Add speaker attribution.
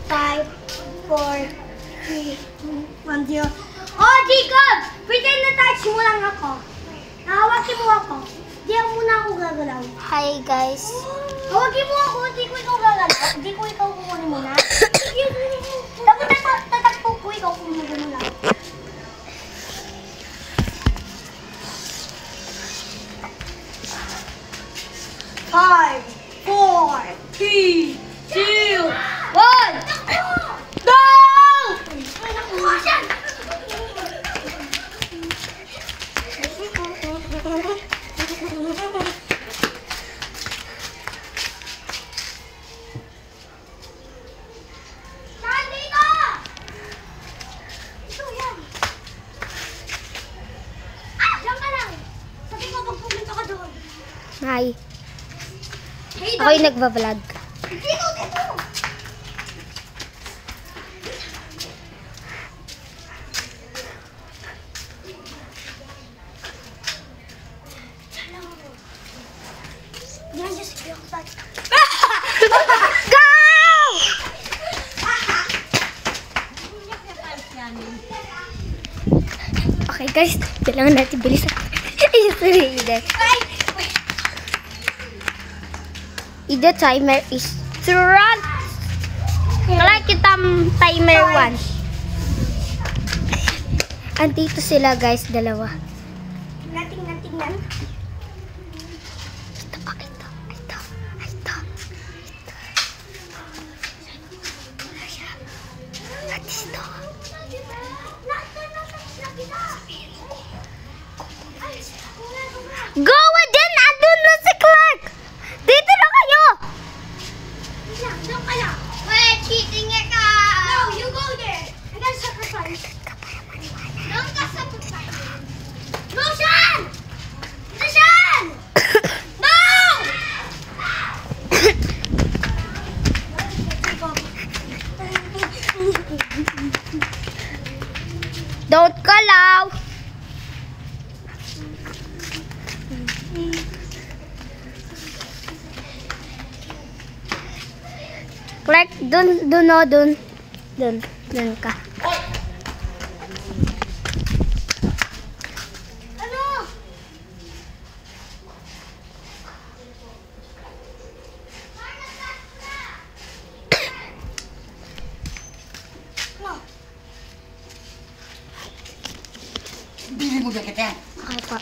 Speaker 1: 5, 4, 3, 2, 1, 0. Oh, Jacob! Pretend na touch mo lang ako. Nahawakin mo ako. Di muna ako gagalaw.
Speaker 2: Hi guys.
Speaker 1: Hawagin mo ako. Di ko ikaw gagalaw. Di ko ikaw kukunin muna. Dapat tatakpo ko. Ikaw kukunin mo lang. Five, 4, 3, 2, 1. Go!
Speaker 2: Hi. Ako yung nagbablog.
Speaker 1: Dito! Yan, just go!
Speaker 2: Okay guys, kailangan natin bilisan. Sorry, Ida. The timer is run. Like kita timer 1. Andito sila guys, dalawa.
Speaker 1: Tingnan.
Speaker 2: Go din! Andun na si Clark! Dito na kayo!
Speaker 1: Doon ka lang. Wait, cheating ka! No, you go there. I gotta sacrifice. Doon ka sacrifice. Roshan! Roshan! No!
Speaker 2: Don't kalaw! Clark, dun ka.
Speaker 1: Ano?
Speaker 3: Bili mo dyan kita.
Speaker 2: Okay pa.